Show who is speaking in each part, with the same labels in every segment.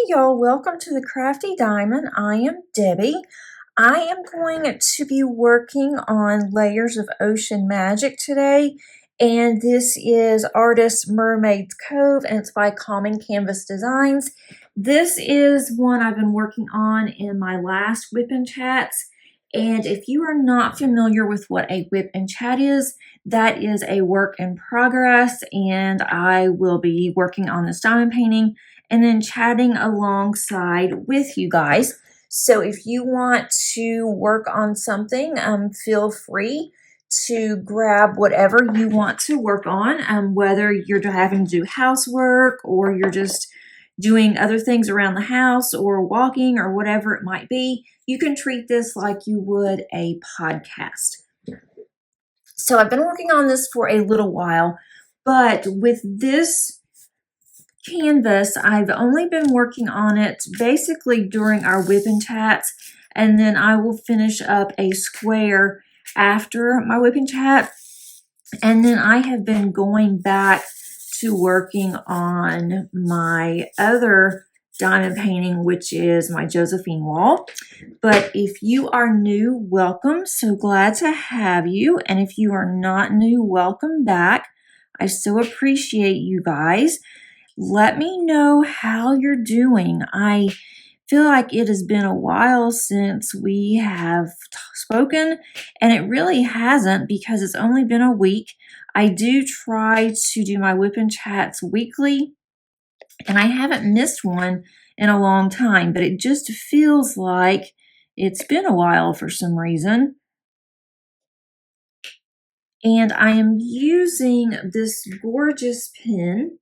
Speaker 1: y'all, welcome to the Crafty Diamond. I am Debbie. I am going to be working on Layers of Ocean Magic today, and this is Artist Mermaid's Cove, and it's by Common Canvas Designs. This is one I've been working on in my last WIP and Chats, and if you are not familiar with what a WIP and Chat is, that is a work in progress, and I will be working on this diamond painting and then chatting alongside with you guys. So if you want to work on something, feel free to grab whatever you want to work on, whether you're having to do housework or you're just doing other things around the house or walking or whatever it might be. You can treat this like you would a podcast. So I've been working on this for a little while, but with this canvas, I've only been working on it basically during our WIP and Chats, and then I will finish up a square after my WIP and Chat, and then I have been going back to working on my other diamond painting, which is my Josephine wall. But if you are new, welcome. So glad to have you. And if you are not new, welcome back. I so appreciate you guys. Let me know how you're doing. I feel like it has been a while since we have spoken, and it really hasn't because it's only been a week. I do try to do my WIP and Chats weekly, and I haven't missed one in a long time, but it just feels like it's been a while for some reason. And I am using this gorgeous pen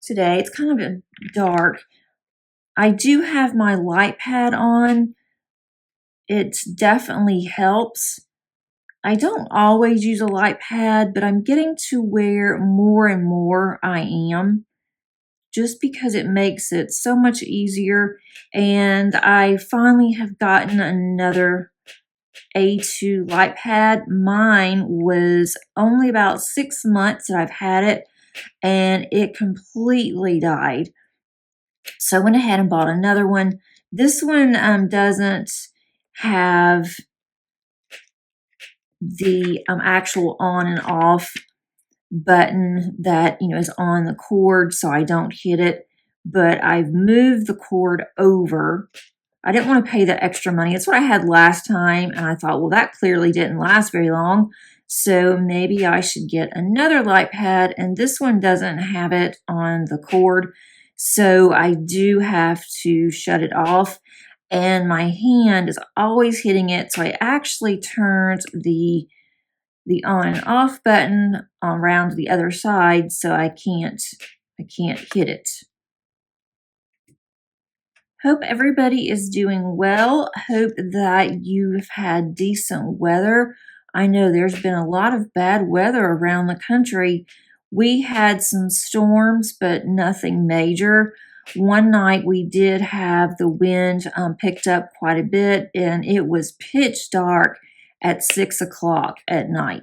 Speaker 1: today. It's kind of dark. I do have my light pad on. It definitely helps. I don't always use a light pad, but I'm getting to where more and more I am, just because it makes it so much easier. And I finally have gotten another A2 light pad. Mine was only about 6 months that I've had it, and it completely died. So I went ahead and bought another one. This one doesn't have the actual on and off button that is on the cord, so I don't hit it. But I've moved the cord over. I didn't want to pay the extra money. It's what I had last time, and I thought, well, that clearly didn't last very long, so maybe I should get another light pad, and this one doesn't have it on the cord, so I do have to shut it off, and my hand is always hitting it, so I actually turned the on and off button around to the other side so I can't hit it. Hope everybody is doing well. Hope that you've had decent weather. I know there's been a lot of bad weather around the country. We had some storms, but nothing major. One night we did have the wind picked up quite a bit, and it was pitch dark at 6 o'clock at night.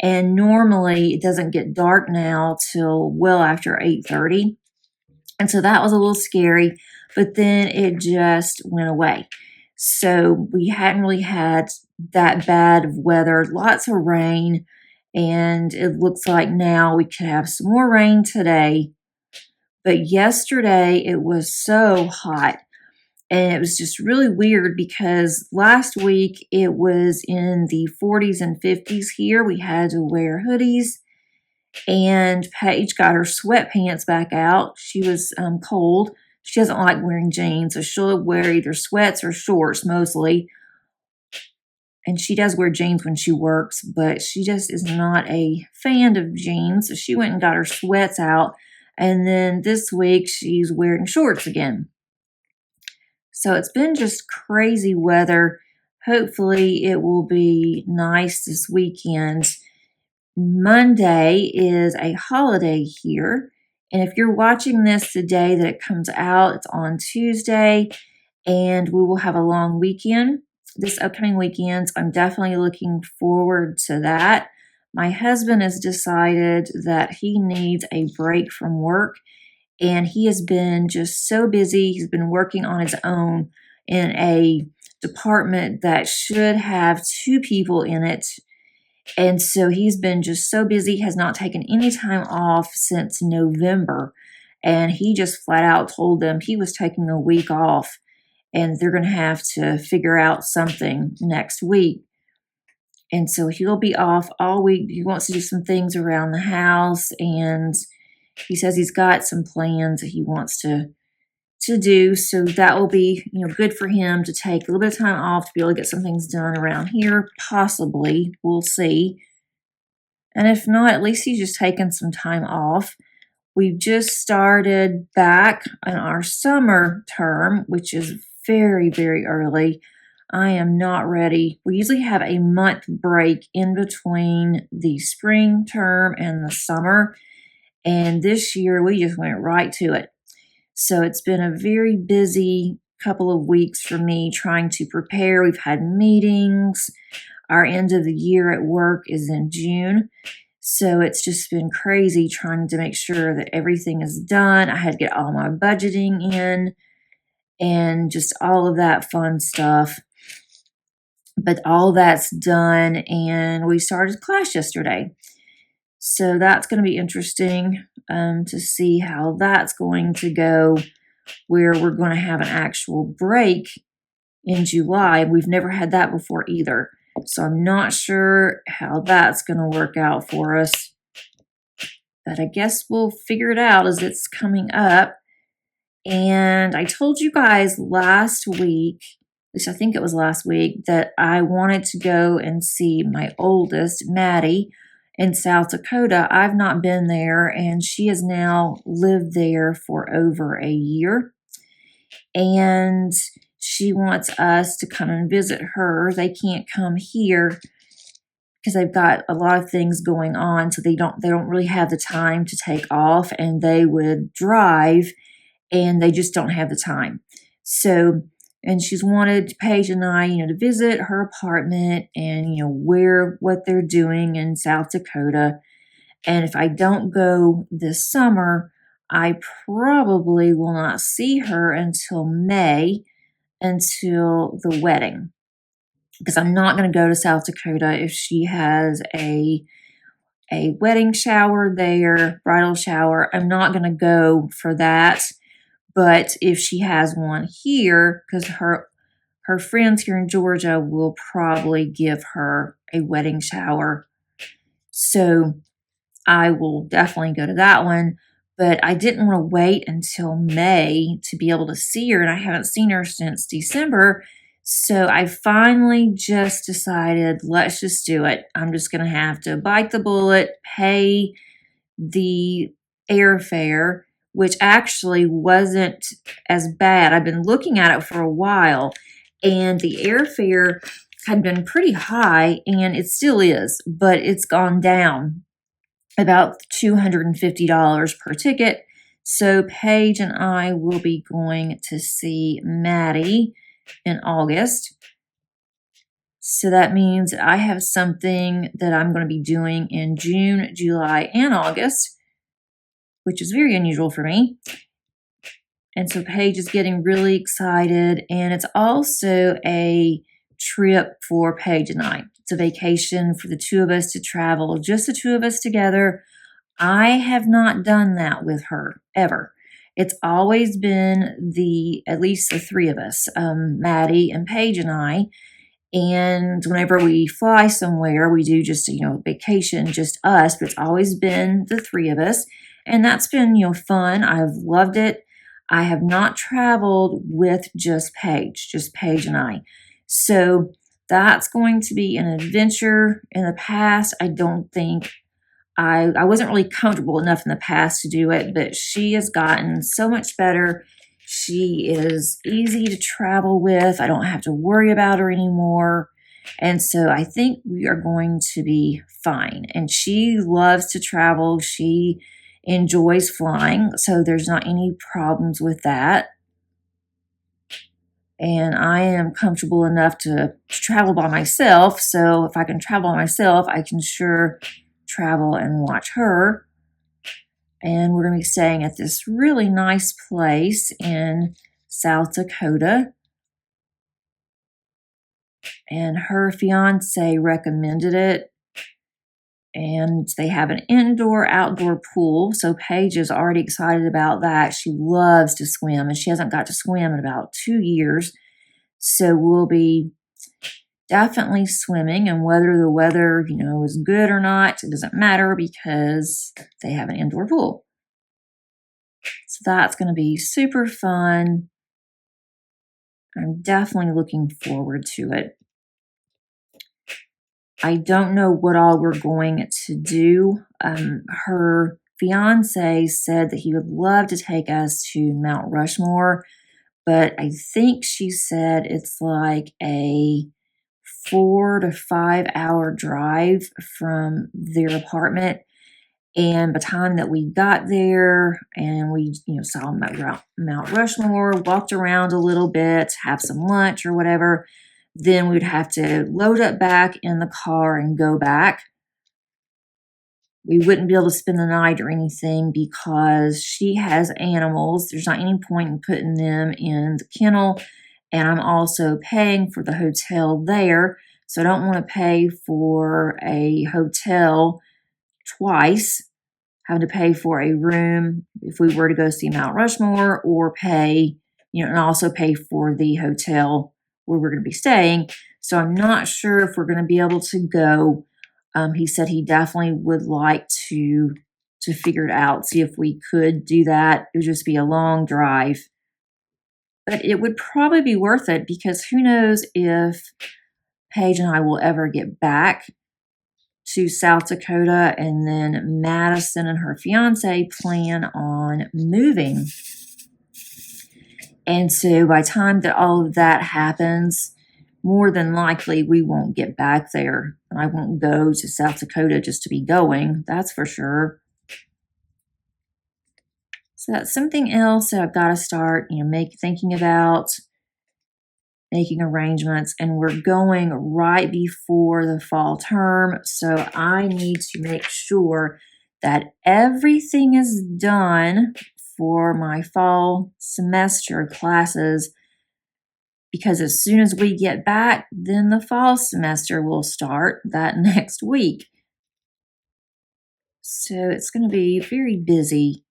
Speaker 1: And normally it doesn't get dark now till well after 8:30. And so that was a little scary, but then it just went away. So we hadn't really had that bad of weather, lots of rain, and it looks like now we could have some more rain today. But yesterday it was so hot, and it was just really weird because last week it was in the 40s and 50s here. We had to wear hoodies, and Paige got her sweatpants back out. She was cold. She doesn't like wearing jeans, so she'll wear either sweats or shorts mostly. And she does wear jeans when she works, but she just is not a fan of jeans. So she went and got her sweats out. And then this week she's wearing shorts again. So it's been just crazy weather. Hopefully it will be nice this weekend. Monday is a holiday here. And if you're watching this the day that it comes out, it's on Tuesday. And we will have a long weekend this upcoming weekend. I'm definitely looking forward to that. My husband has decided that he needs a break from work, and he has been just so busy. He's been working on his own in a department that should have 2 people in it. And so he's been just so busy, has not taken any time off since November. And he just flat out told them he was taking a week off and they're going to have to figure out something next week. And so he'll be off all week. He wants to do some things around the house, and he says he's got some plans that he wants to do. So that will be, good for him to take a little bit of time off to be able to get some things done around here. Possibly. We'll see. And if not, at least he's just taking some time off. We've just started back on our summer term, which is very, very early. I am not ready. We usually have a month break in between the spring term and the summer. And this year we just went right to it. So it's been a very busy couple of weeks for me trying to prepare. We've had meetings. Our end of the year at work is in June. So it's just been crazy trying to make sure that everything is done. I had to get all my budgeting in and just all of that fun stuff. But all that's done, and we started class yesterday. So that's going to be interesting to see how that's going to go, where we're going to have an actual break in July. We've never had that before either. So I'm not sure how that's going to work out for us. But I guess we'll figure it out as it's coming up. And I told you guys last week, at least I think it was last week, that I wanted to go and see my oldest, Maddie, in South Dakota. I've not been there, and she has now lived there for over a year. And she wants us to come and visit her. They can't come here because they've got a lot of things going on, so they don't really have the time to take off, and they would drive, and they just don't have the time. So, and she's wanted Paige and I, to visit her apartment and, what they're doing in South Dakota. And if I don't go this summer, I probably will not see her until May, until the wedding. Because I'm not going to go to South Dakota if she has a wedding shower there, bridal shower. I'm not going to go for that. But if she has one here, because her friends here in Georgia will probably give her a wedding shower. So I will definitely go to that one. But I didn't want to wait until May to be able to see her, and I haven't seen her since December. So I finally just decided, let's just do it. I'm just going to have to bite the bullet, pay the airfare, which actually wasn't as bad. I've been looking at it for a while, and the airfare had been pretty high, and it still is, but it's gone down about $250 per ticket. So Paige and I will be going to see Maddie in August. So that means I have something that I'm going to be doing in June, July, and August, which is very unusual for me. And so Paige is getting really excited, and it's also a trip for Paige and I. It's a vacation for the two of us to travel, just the two of us together. I have not done that with her ever. It's always been at least the three of us, Maddie and Paige and I. And whenever we fly somewhere, we do just a vacation, just us. But it's always been the three of us, and that's been fun. I've loved it. I have not traveled with just Paige and I. So that's going to be an adventure. In the past, I don't think I wasn't really comfortable enough in the past to do it, but she has gotten so much better. She is easy to travel with. I don't have to worry about her anymore. And so I think we are going to be fine. And she loves to travel. She enjoys flying, so there's not any problems with that. And I am comfortable enough to travel by myself. So if I can travel by myself, I can sure travel and watch her. And we're going to be staying at this really nice place in South Dakota. And her fiance recommended it. And they have an indoor-outdoor pool. So Paige is already excited about that. She loves to swim, and she hasn't got to swim in about 2 years. So we'll be definitely swimming, and whether the weather, is good or not, it doesn't matter because they have an indoor pool. So that's going to be super fun. I'm definitely looking forward to it. I don't know what all we're going to do. Her fiance said that he would love to take us to Mount Rushmore, but I think she said it's like a 4 to 5 hour drive from their apartment. And by the time that we got there and we, saw Mount Rushmore, walked around a little bit, have some lunch or whatever, then we'd have to load up back in the car and go back. We wouldn't be able to spend the night or anything because she has animals. There's not any point in putting them in the kennel. And I'm also paying for the hotel there. So I don't want to pay for a hotel twice, having to pay for a room if we were to go see Mount Rushmore, or pay, and also pay for the hotel where we're going to be staying. So I'm not sure if we're going to be able to go. He said he definitely would like to figure it out, see if we could do that. It would just be a long drive. But it would probably be worth it because who knows if Paige and I will ever get back to South Dakota, and then Madison and her fiance plan on moving. And so by the time that all of that happens, more than likely we won't get back there. I won't go to South Dakota just to be going, that's for sure. So that's something else that I've got to start, thinking about, making arrangements, and we're going right before the fall term. So I need to make sure that everything is done for my fall semester classes, because as soon as we get back, then the fall semester will start that next week. So it's going to be very busy,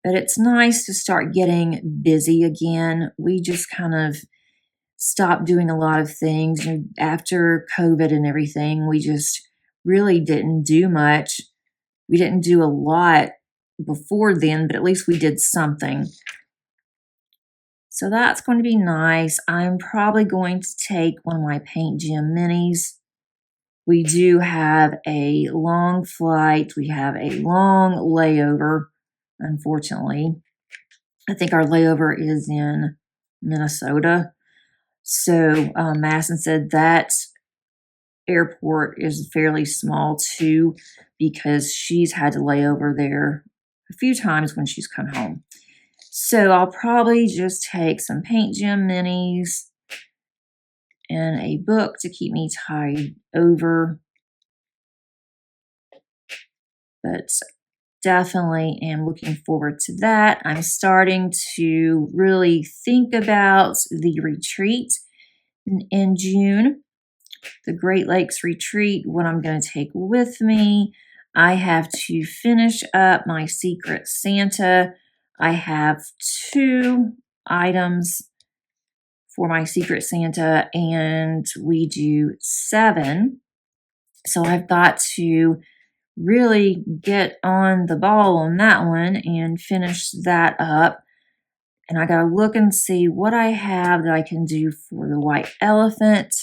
Speaker 1: but it's nice to start getting busy again. We just kind of stopped doing a lot of things. After COVID and everything, we just really didn't do much. We didn't do a lot before then, but at least we did something. So that's going to be nice. I'm probably going to take one of my Paint Gym minis. We do have a long flight. We have a long layover, unfortunately. I think our layover is in Minnesota. So Madison said that airport is fairly small too, because she's had to lay over there a few times when she's come home. So I'll probably just take some Paint Gym minis and a book to keep me tied over. But definitely am looking forward to that. I'm starting to really think about the retreat in June, the Great Lakes retreat, what I'm going to take with me. I have to finish up my Secret Santa. I have 2 items for my Secret Santa, and we do 7. So I've got to really get on the ball on that one and finish that up. And I got to look and see what I have that I can do for the white elephant.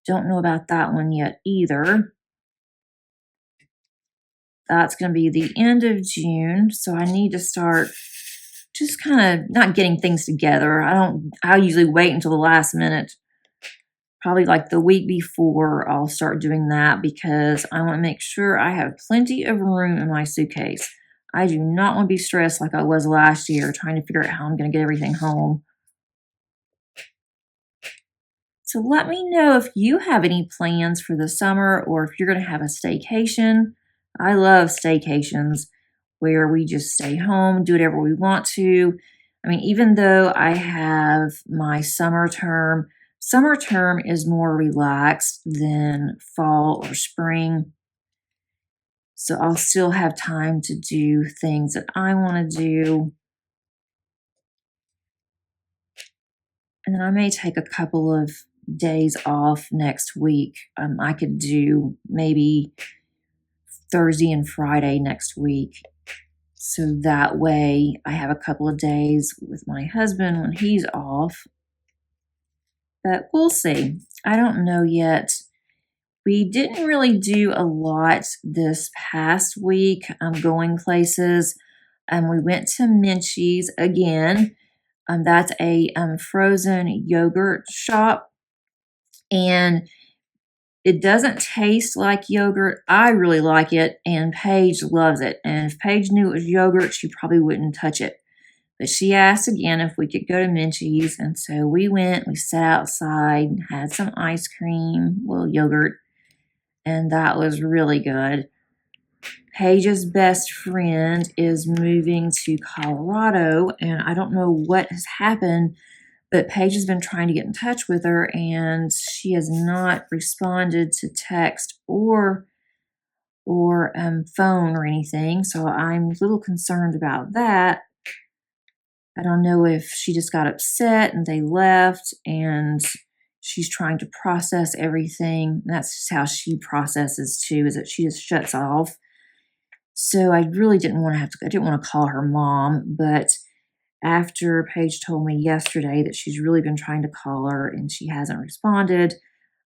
Speaker 1: Don't know about that one yet either. That's going to be the end of June, so I need to start just kind of not getting things together. I usually wait until the last minute, probably like the week before I'll start doing that, because I want to make sure I have plenty of room in my suitcase. I do not want to be stressed like I was last year trying to figure out how I'm going to get everything home. So let me know if you have any plans for the summer, or if you're going to have a staycation. I love staycations. where we just stay home, do whatever we want to. I mean, even though I have my summer term is more relaxed than fall or spring. So I'll still have time to do things that I want to do. And then I may take a couple of days off next week. I could do maybe Thursday and Friday next week. So that way I have a couple of days with my husband when he's off. But we'll see. I don't know yet. We didn't really do a lot this past week going places. We went to Minchie's again. That's a frozen yogurt shop. And it doesn't taste like yogurt. I really like it, and Paige loves it. And if Paige knew it was yogurt, she probably wouldn't touch it. But she asked again if we could go to Minchie's, and so we went. We sat outside, had some ice cream, well, yogurt, and that was really good. Paige's best friend is moving to Colorado, and I don't know what has happened, but Paige has been trying to get in touch with her, and she has not responded to text or phone or anything. So I'm a little concerned about that. I don't know if she just got upset and they left, and she's trying to process everything. That's just how she processes too, is that she just shuts off. So I really didn't want to call her mom, but after Paige told me yesterday that she's really been trying to call her and she hasn't responded,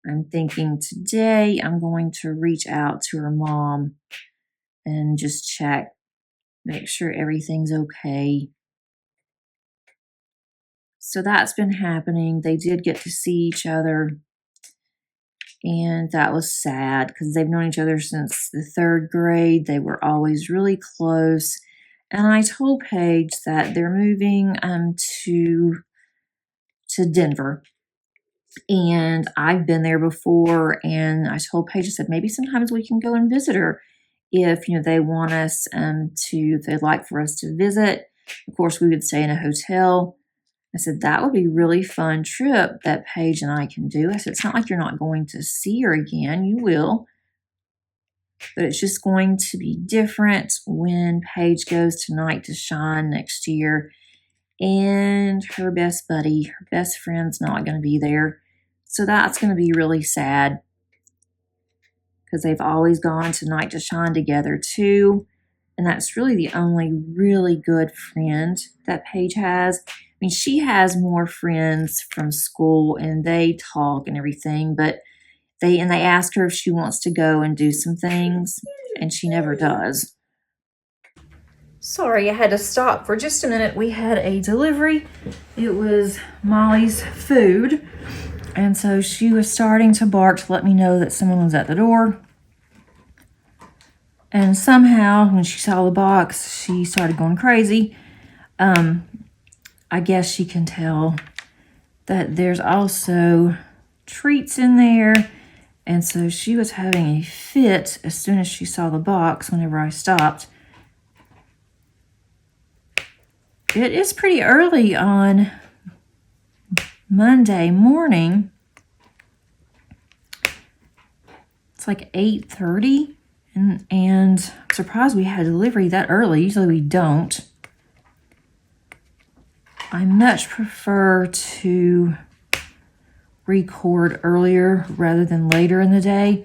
Speaker 1: I'm thinking today I'm going to reach out to her mom and just check, make sure everything's okay. So that's been happening. They did get to see each other, and that was sad because they've known each other since the 3rd grade. They were always really close. And I told Paige that they're moving to Denver. And I've been there before, and I told Paige, I said, maybe sometimes we can go and visit her if, they want us if they'd like for us to visit. Of course, we would stay in a hotel. I said, that would be a really fun trip that Paige and I can do. I said, it's not like you're not going to see her again. You will. But it's just going to be different when Paige goes to Night to Shine next year. And her best buddy, her best friend's not going to be there. So that's going to be really sad because they've always gone to Night to Shine together too. And that's really the only really good friend that Paige has. I mean, she has more friends from school and they talk and everything, but they ask her if she wants to go and do some things, and she never does. Sorry, I had to stop for just a minute. We had a delivery. It was Molly's food, and so she was starting to bark to let me know that someone was at the door. And somehow, when she saw the box, she started going crazy. I guess she can tell that there's also treats in there. And so she was having a fit as soon as she saw the box whenever I stopped. It is pretty early on Monday morning. It's like 8:30. And I'm surprised we had a delivery that early. Usually we don't. I much prefer to record earlier rather than later in the day.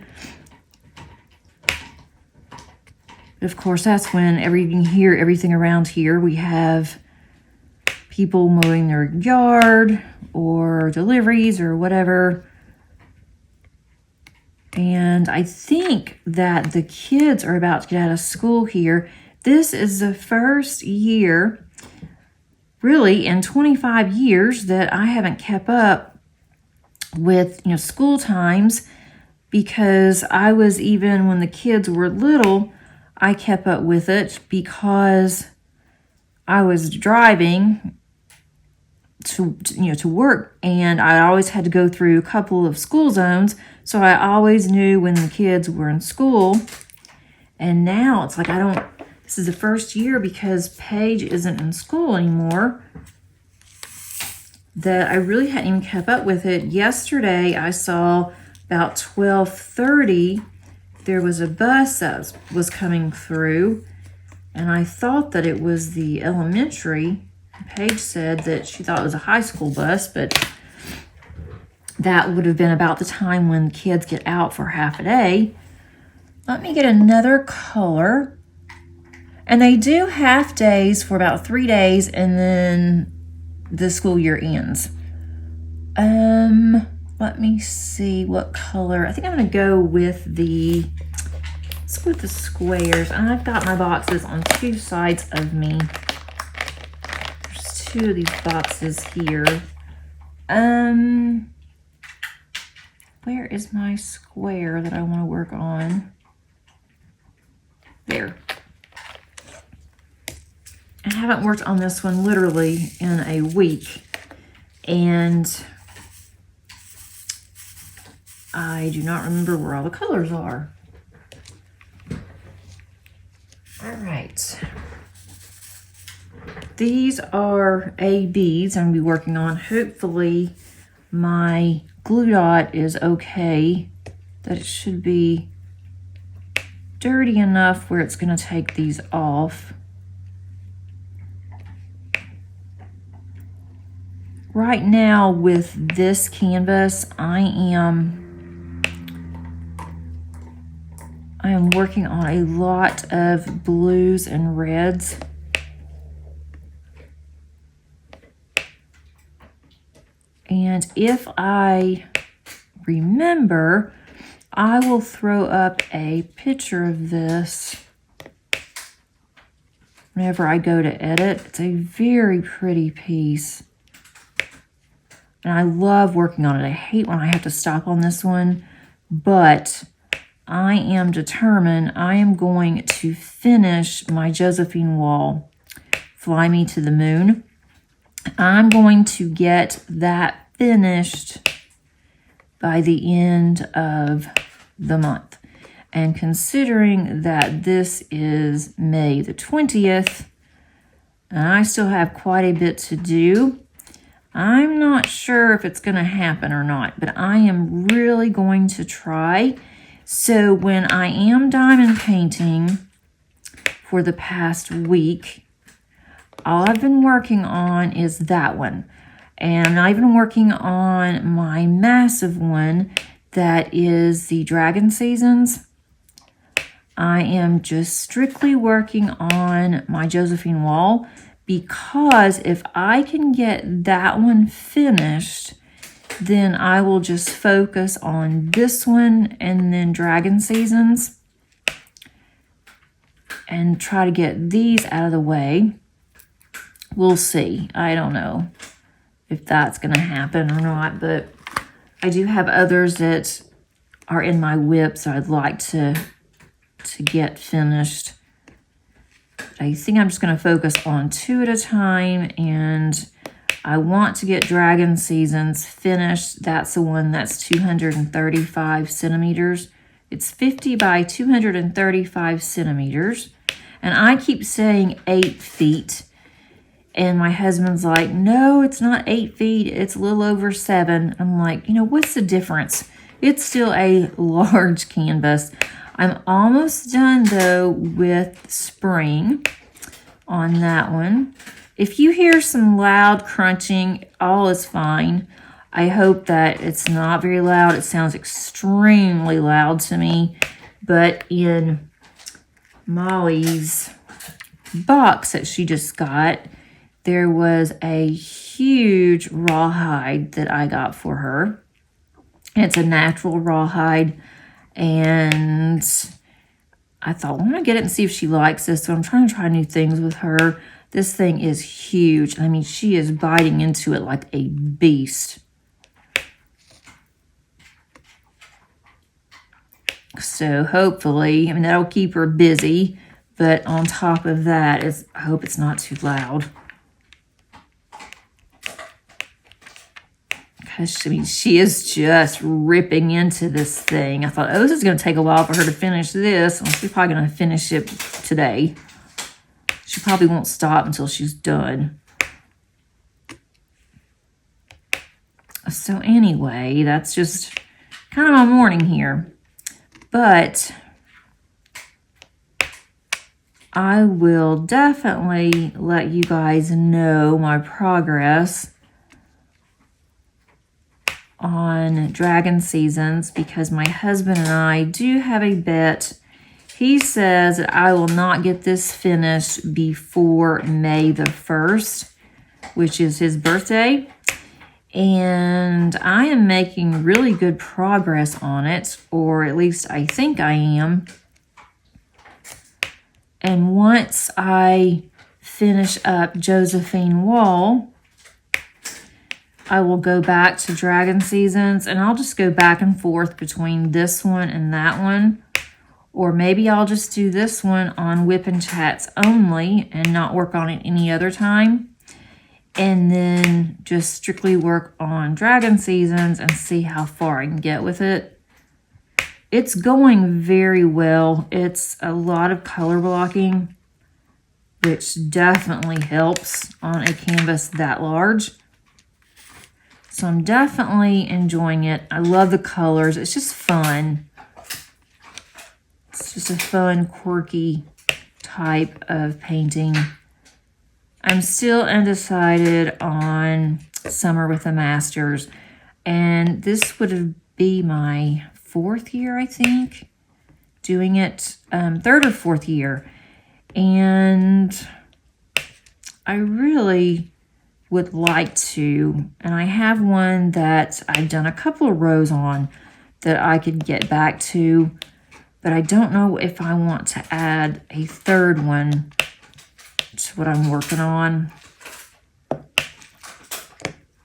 Speaker 1: Of course, that's when everything around here, we have people mowing their yard or deliveries or whatever. And I think that the kids are about to get out of school here. This is the first year, really, in 25 years that I haven't kept up with school times, because I was, even when the kids were little, I kept up with it because I was driving to work, and I always had to go through a couple of school zones, so I always knew when the kids were in school. And now it's like this is the first year because Paige isn't in school anymore that I really hadn't even kept up with it. Yesterday, I saw about 12:30, there was a bus that was coming through, and I thought that it was the elementary. Paige said that she thought it was a high school bus, but that would have been about the time when kids get out for half a day. Let me get another color. And they do half days for about 3 days, and then the school year ends. Let me see what color. I think I'm gonna go with let's go with the squares. And I've got my boxes on two sides of me. There's two of these boxes here. Where is my square that I want to work on? There. I haven't worked on this one literally in a week, and I do not remember where all the colors are. All right. These are A beads I'm going to be working on. Hopefully my glue dot is okay, that it should be dirty enough where it's going to take these off. Right now with this canvas, I am working on a lot of blues and reds. And if I remember, I will throw up a picture of this whenever I go to edit. It's a very pretty piece. And I love working on it. I hate when I have to stop on this one, but I am determined I am going to finish my Josephine wall, Fly Me to the Moon. I'm going to get that finished by the end of the month. And considering that this is May the 20th, and I still have quite a bit to do, I'm not sure if it's going to happen or not, but I am really going to try. So when I am diamond painting for the past week, all I've been working on is that one. And I'm not even working on my massive one that is the Dragon Seasons. I am just strictly working on my Josephine wall, because if I can get that one finished, then I will just focus on this one and then Dragon Seasons and try to get these out of the way. We'll see. I don't know if that's going to happen or not, but I do have others that are in my WIP, so I'd like to get finished. I think I'm just going to focus on two at a time, and I want to get Dragon Seasons finished. That's the one that's 235 centimeters. It's 50 by 235 centimeters. And I keep saying 8 feet. And my husband's like, no, it's not 8 feet. It's a little over 7. I'm like, you know, what's the difference? It's still a large canvas. I'm almost done, though, with spring on that one. If you hear some loud crunching, all is fine. I hope that it's not very loud. It sounds extremely loud to me. But in Molly's box that she just got, there was a huge rawhide that I got for her. And it's a natural rawhide. And I thought, well, I'm going to get it and see if she likes this. So I'm trying to try new things with her. This thing is huge. I mean, she is biting into it like a beast. So hopefully, I mean, that'll keep her busy. But on top of that, I hope it's not too loud. Because, I mean, she is just ripping into this thing. I thought, oh, this is going to take a while for her to finish this. Well, she's probably going to finish it today. She probably won't stop until she's done. So anyway, that's just kind of my morning here. But I will definitely let you guys know my progress on dragon seasons, because my husband and I do have a bet. He says that I will not get this finished before May the 1st, which is his birthday. And I am making really good progress on it, or at least I think I am. And once I finish up Josephine Wall, I will go back to Dragon Seasons, and I'll just go back and forth between this one and that one. Or maybe I'll just do this one on WIP and Chats only and not work on it any other time. And then just strictly work on Dragon Seasons and see how far I can get with it. It's going very well. It's a lot of color blocking, which definitely helps on a canvas that large. So I'm definitely enjoying it. I love the colors. It's just fun. It's just a fun, quirky type of painting. I'm still undecided on Summer with the Masters. And this would be my 4th year, I think, doing it, 3rd or 4th year. And I really would like to, and I have one that I've done a couple of rows on that I could get back to, but I don't know if I want to add a 3rd one to what I'm working on.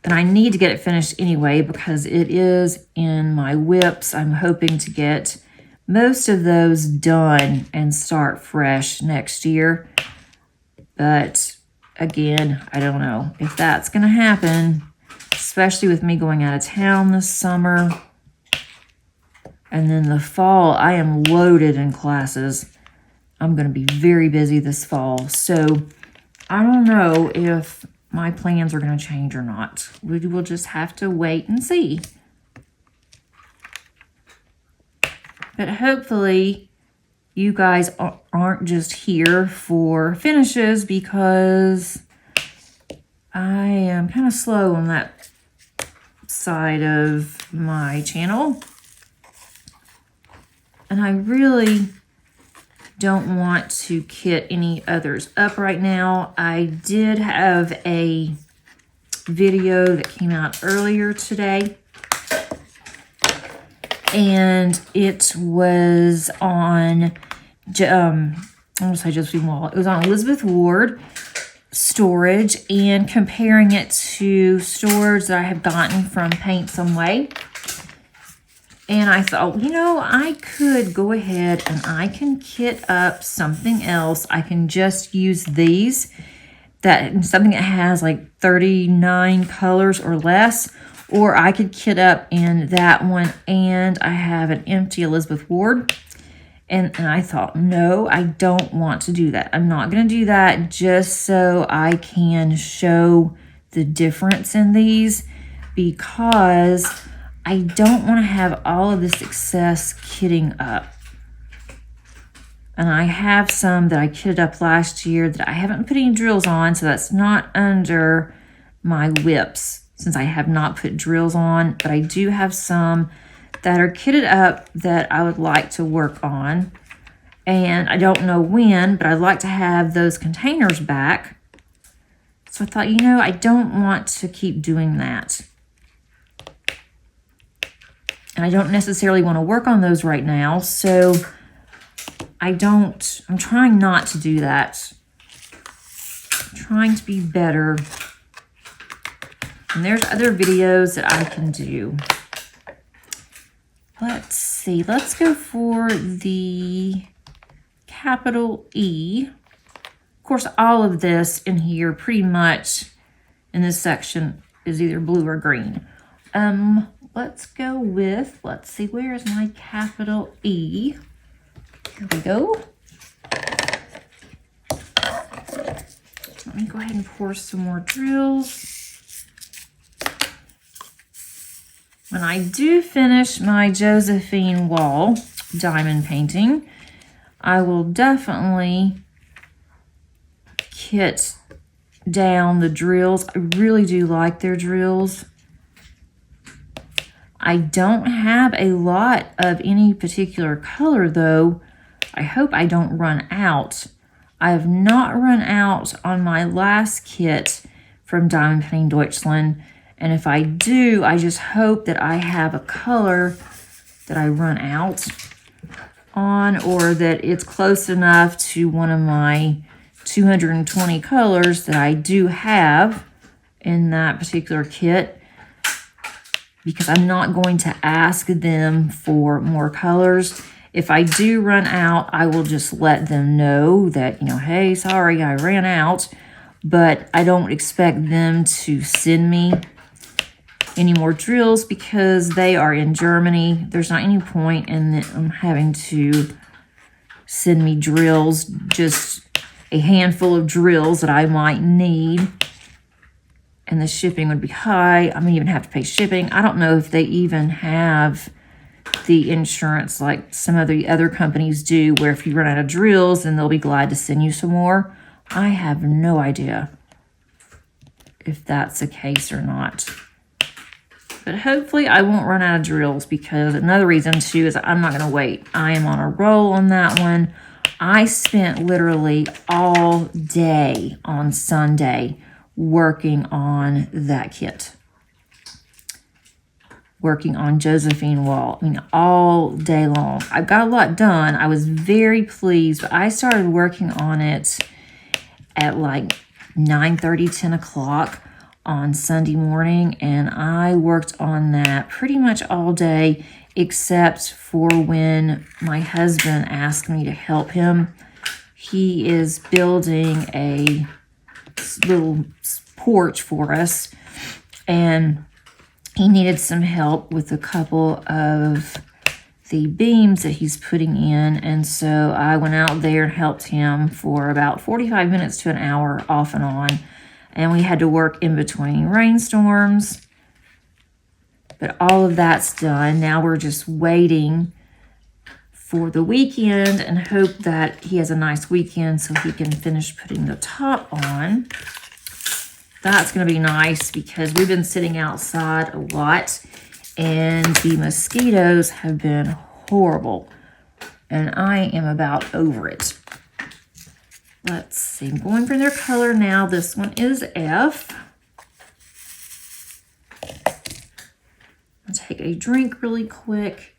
Speaker 1: And I need to get it finished anyway because it is in my WIPs. I'm hoping to get most of those done and start fresh next year. But again, I don't know if that's going to happen, especially with me going out of town this summer. And then the fall, I am loaded in classes. I'm going to be very busy this fall. So I don't know if my plans are going to change or not. We will just have to wait and see. But hopefully you guys aren't just here for finishes, because I am kind of slow on that side of my channel. And I really don't want to kit any others up right now. I did have a video that came out earlier today, and it was on I want to say Josephine Wall. It was on Elizabeth Ward storage and comparing it to storage that I have gotten from Paint Some Way. And I thought, you know, I could go ahead and I can kit up something else. I can just use these, something that has like 39 colors or less, or I could kit up in that one, and I have an empty Elizabeth Ward. And I thought, no, I don't want to do that. I'm not going to do that just so I can show the difference in these, because I don't want to have all of this excess kitting up. And I have some that I kitted up last year that I haven't put any drills on, so that's not under my WIPs since I have not put drills on. But I do have some that are kitted up that I would like to work on. And I don't know when, but I'd like to have those containers back. So I thought, you know, I don't want to keep doing that. And I don't necessarily want to work on those right now, so I'm trying not to do that. I'm trying to be better. And there's other videos that I can do. Let's see, let's go for the capital E. Of course, all of this in here pretty much in this section is either blue or green. Let's go with, let's see, where is my capital E? Here we go. let me go ahead and pour some more drills. When I do finish my Josephine wall diamond painting, I will definitely kit down the drills. I really do like their drills. I don't have a lot of any particular color though. I hope I don't run out. I have not run out on my last kit from Diamond Painting Deutschland. And if I do, I just hope that I have a color that I run out on, or that it's close enough to one of my 220 colors that I do have in that particular kit, because I'm not going to ask them for more colors. If I do run out, I will just let them know that, you know, hey, sorry, I ran out, but I don't expect them to send me any more drills because they are in Germany. There's not any point in them having to send me drills, just a handful of drills that I might need. And the shipping would be high. I may even have to pay shipping. I don't know if they even have the insurance like some of the other companies do, where if you run out of drills, then they'll be glad to send you some more. I have no idea if that's the case or not. But hopefully I won't run out of drills, because another reason too is I'm not going to wait. I am on a roll on that one. I spent literally all day on Sunday working on that kit. Working on Josephine Wall. I mean, all day long. I got a lot done. I was very pleased. But I started working on it at like 9:30, 10 o'clock on Sunday morning. And I worked on that pretty much all day, except for when my husband asked me to help him. He is building a little porch for us, and he needed some help with a couple of the beams that he's putting in, and so I went out there and helped him for about 45 minutes to an hour off and on, and we had to work in between rainstorms. But all of that's done. Now we're just waiting for the weekend and hope that he has a nice weekend so he can finish putting the top on. That's going to be nice because we've been sitting outside a lot and the mosquitoes have been horrible. And I am about over it. Let's see. I'm going for their color now. This one is F. I'll take a drink really quick.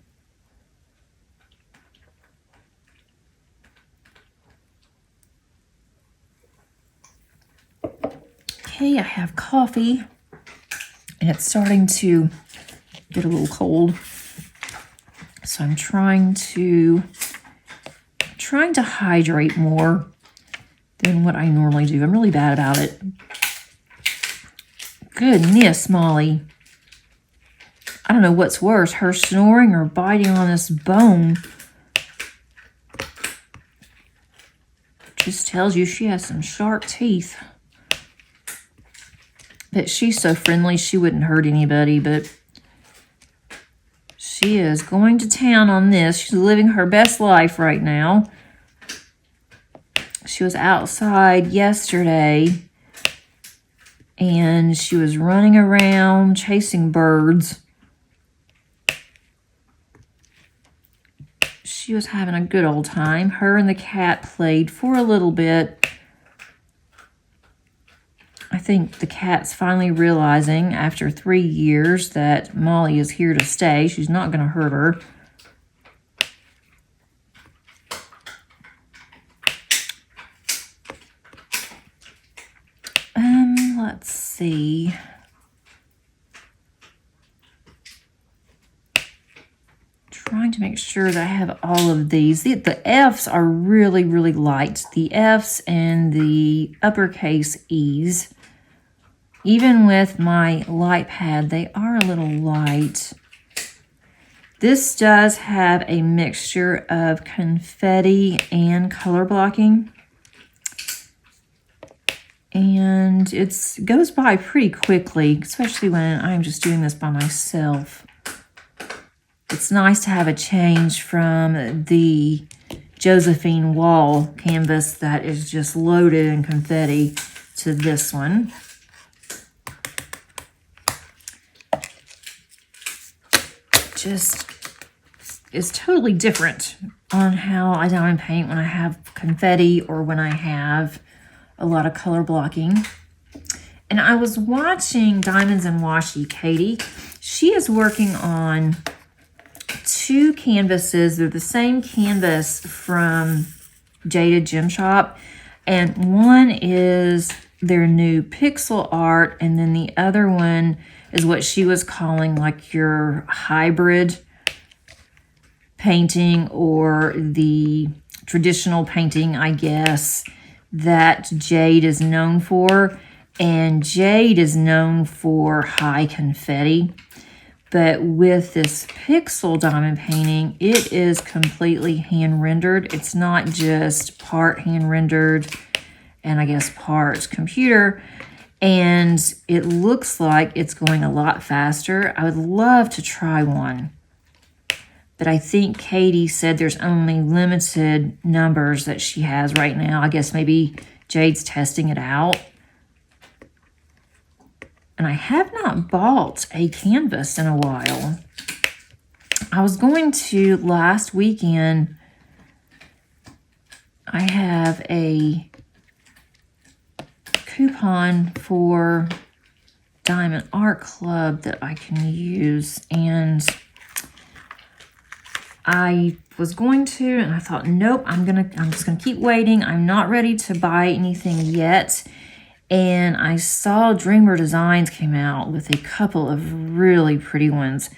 Speaker 1: Okay, I have coffee, and it's starting to get a little cold. So I'm trying to hydrate more than what I normally do. I'm really bad about it. Goodness, Molly. I don't know what's worse, her snoring or biting on this bone. Just tells you she has some sharp teeth. But she's so friendly, she wouldn't hurt anybody, but she is going to town on this. She's living her best life right now. She was outside yesterday, and she was running around chasing birds. She was having a good old time. Her and the cat played for a little bit. I think the cat's finally realizing after 3 years that Molly is here to stay. She's not going to hurt her. Let's see. Trying to make sure that I have all of these. The F's are really, really light. The F's and the uppercase E's. Even with my light pad, they are a little light. This does have a mixture of confetti and color blocking. and it goes by pretty quickly, especially when I'm just doing this by myself. It's nice to have a change from the Josephine wall canvas that is just loaded in confetti to this one. Just is totally different on how I diamond paint when I have confetti or when I have a lot of color blocking. And I was watching Diamonds and Washi, Katie. She is working on 2 canvases. They're the same canvas from Jaded Gem Shop. And one is their new pixel art. And then the other one is what she was calling like your hybrid painting, or the traditional painting, I guess, that Jade is known for. And Jade is known for high confetti. But with this pixel diamond painting, it is completely hand rendered. It's not just part hand rendered and I guess part computer. And it looks like it's going a lot faster. I would love to try one. But I think Katie said there's only limited numbers that she has right now. I guess maybe Jade's testing it out. And I have not bought a canvas in a while. I was going to last weekend. I have a coupon for Diamond Art Club that I can use, and I was going to, and I thought, nope, I'm just gonna keep waiting. I'm not ready to buy anything yet. And I saw Dreamer Designs came out with a couple of really pretty ones.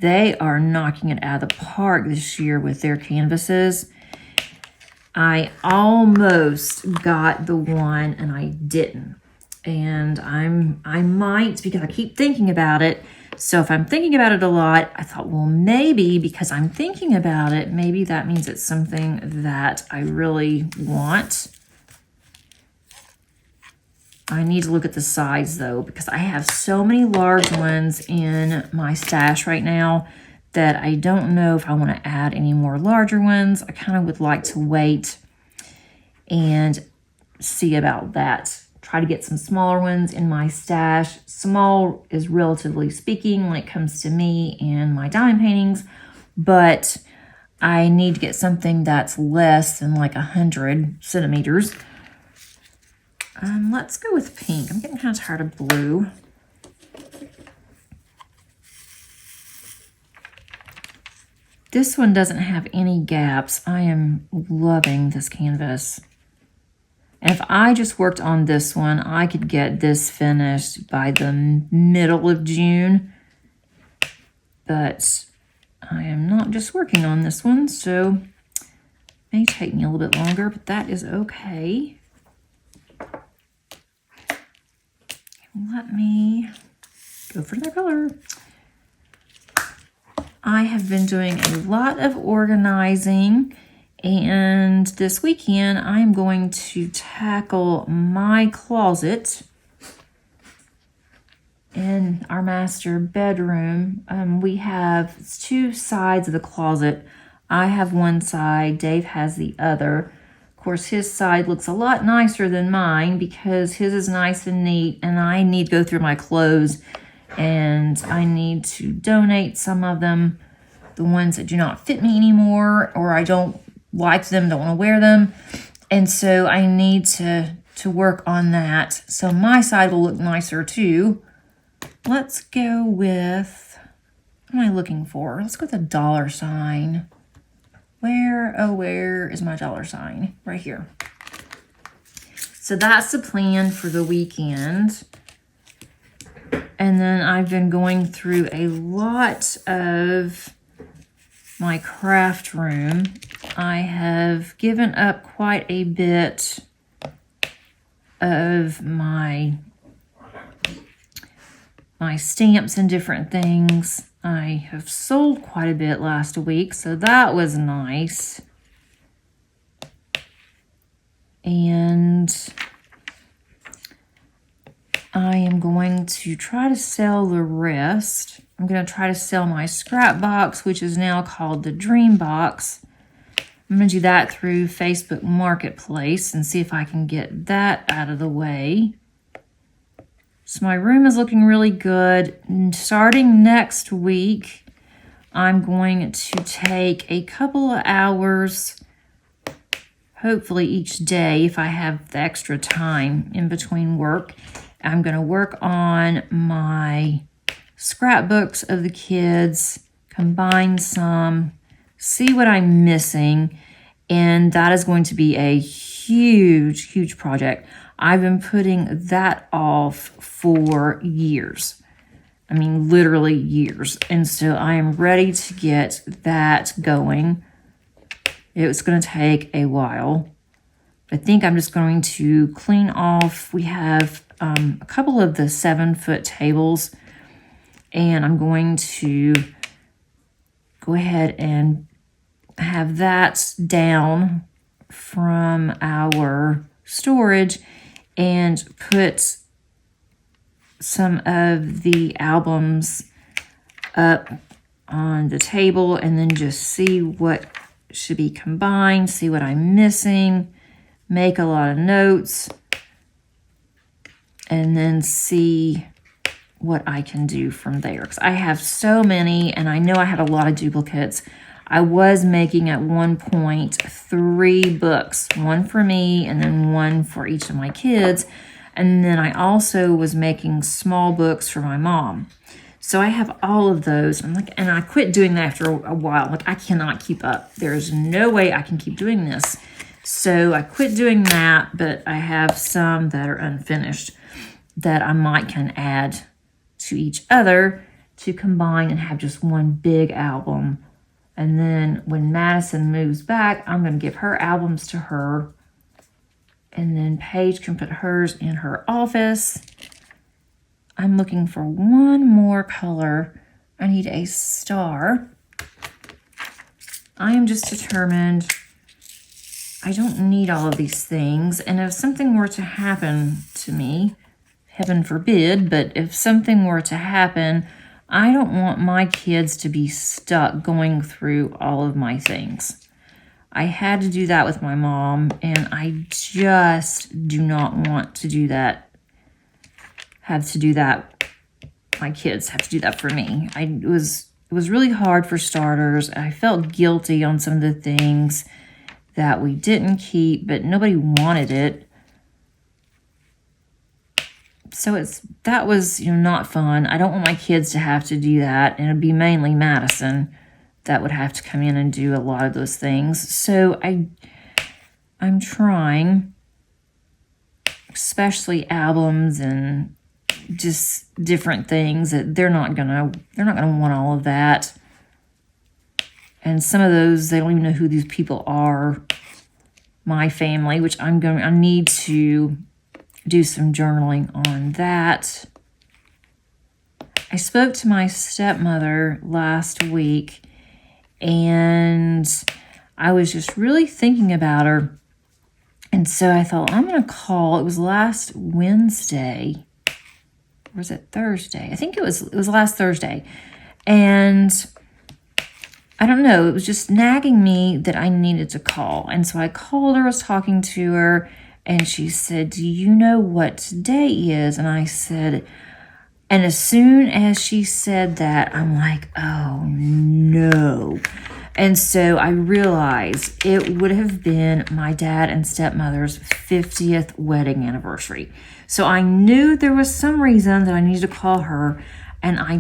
Speaker 1: They are knocking it out of the park this year with their canvases. I almost got the one and I didn't. And I might, because I keep thinking about it. So if I'm thinking about it a lot, I thought, well, maybe because I'm thinking about it, maybe that means it's something that I really want. I need to look at the size though, because I have so many large ones in my stash right now that I don't know if I want to add any more larger ones. I kind of would like to wait and see about that. Try to get some smaller ones in my stash. Small is relatively speaking when it comes to me and my diamond paintings, but I need to get something that's less than like 100 centimeters. Let's go with pink. I'm getting kind of tired of blue. This one doesn't have any gaps. I am loving this canvas. And if I just worked on this one, I could get this finished by the middle of June. But I am not just working on this one, so it may take me a little bit longer, but that is okay. Let me go for the color. I have been doing a lot of organizing, and this weekend I'm going to tackle my closet in our master bedroom. We have 2 sides of the closet. I have one side, Dave has the other. Of course, his side looks a lot nicer than mine because his is nice and neat, and I need to go through my clothes and I need to donate some of them, the ones that do not fit me anymore, or I don't like them, don't want to wear them. And so I need to work on that. So my side will look nicer too. Let's go with, what am I looking for? Let's go with a dollar sign. Where is my dollar sign? Right here. So that's the plan for the weekend. And then I've been going through a lot of my craft room. I have given up quite a bit of my stamps and different things. I have sold quite a bit last week, so that was nice. And I am going to try to sell the rest. I'm going to try to sell my scrap box, which is now called the Dream Box. I'm going to do that through Facebook Marketplace and see if I can get that out of the way. So my room is looking really good. And starting next week, I'm going to take a couple of hours, hopefully each day if I have the extra time in between work. I'm going to work on my scrapbooks of the kids, combine some, see what I'm missing, and that is going to be a huge, huge project. I've been putting that off for years. I mean, literally years. And so I am ready to get that going. It's going to take a while. I think I'm just going to clean off. We have a couple of the 7-foot tables, and I'm going to go ahead and have that down from our storage and put some of the albums up on the table, and then just see what should be combined, see what I'm missing, make a lot of notes, and then see what I can do from there. Because I have so many, and I know I have a lot of duplicates. I was making at one point 3 books, one for me and then one for each of my kids. And then I also was making small books for my mom. So I have all of those. And I quit doing that after a while. Like, I cannot keep up. There's no way I can keep doing this. So I quit doing that, but I have some that are unfinished that I might can add to each other to combine and have just one big album. And then when Madison moves back, I'm going to give her albums to her. And then Paige can put hers in her office. I'm looking for one more color. I need a star. I am just determined I don't need all of these things. And if something were to happen to me, heaven forbid, but if something were to happen, I don't want my kids to be stuck going through all of my things. I had to do that with my mom, and I just do not want to do that. Have to do that. My kids have to do that for me. It was really hard for starters. I felt guilty on some of the things that we didn't keep, but nobody wanted it. So that was not fun. I don't want my kids to have to do that, and it'd be mainly Madison that would have to come in and do a lot of those things. So I'm trying, especially albums and just different things that they're not gonna want all of that. And some of those, they don't even know who these people are. My family, which I need to do some journaling on that. I spoke to my stepmother last week, and I was just really thinking about her. And so I thought, I'm going to call. It was last Wednesday. Or was it Thursday? I think it was last Thursday. And I don't know, it was just nagging me that I needed to call. And so I called her, was talking to her, and she said, do you know what today is? And I said, and as soon as she said that, I'm like, oh no. And so I realized it would have been my dad and stepmother's 50th wedding anniversary. So I knew there was some reason that I needed to call her, and I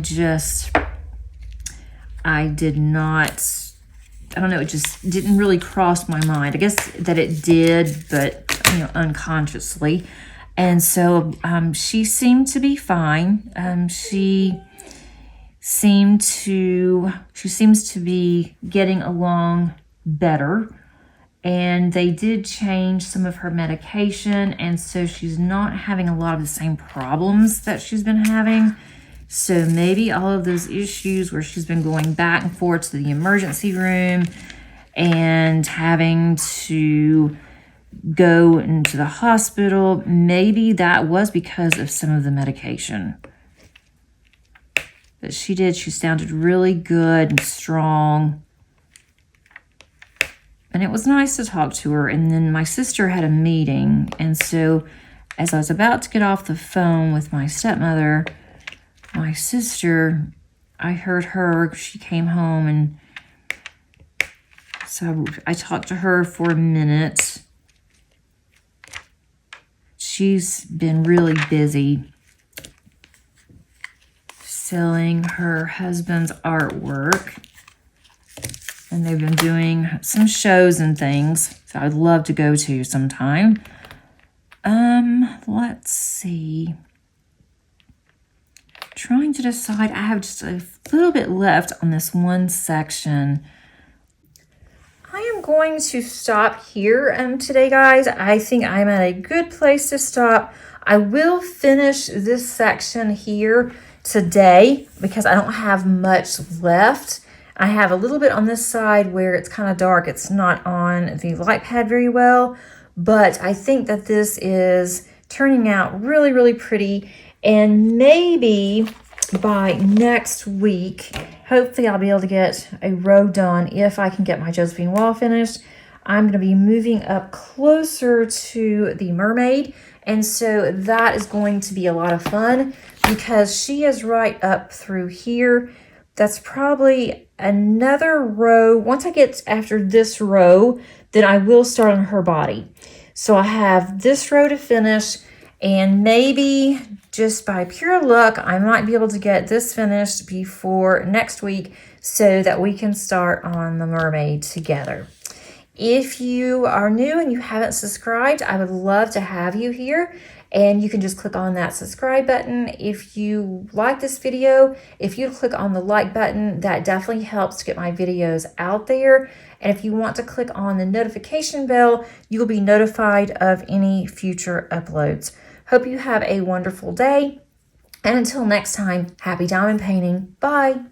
Speaker 1: did not, I don't know, it just didn't really cross my mind. I guess that it did, but unconsciously. And so she seemed to be fine. She seems to be getting along better. And they did change some of her medication, and so she's not having a lot of the same problems that she's been having. So maybe all of those issues where she's been going back and forth to the emergency room and having to go into the hospital. Maybe that was because of some of the medication. But she did. She sounded really good and strong. And it was nice to talk to her. And then my sister had a meeting. And so as I was about to get off the phone with my stepmother, my sister, I heard her. She came home, and so I talked to her for a minute. She's been really busy selling her husband's artwork. And they've been doing some shows and things that I'd love to go to sometime. Let's see. Trying to decide. I have just a little bit left on this one section. I am going to stop here today, guys. I think I'm at a good place to stop. I will finish this section here today because I don't have much left. I have a little bit on this side where it's kind of dark. It's not on the light pad very well, but I think that this is turning out really, really pretty. And maybe by next week, hopefully I'll be able to get a row done if I can get my Josephine wall finished. I'm going to be moving up closer to the mermaid. And so that is going to be a lot of fun because she is right up through here. That's probably another row. Once I get after this row, then I will start on her body. So I have this row to finish, and maybe just by pure luck, I might be able to get this finished before next week so that we can start on the mermaid together. If you are new and you haven't subscribed, I would love to have you here. And you can just click on that subscribe button. If you like this video, if you click on the like button, that definitely helps to get my videos out there. And if you want to click on the notification bell, you will be notified of any future uploads. Hope you have a wonderful day. And until next time, happy diamond painting. Bye.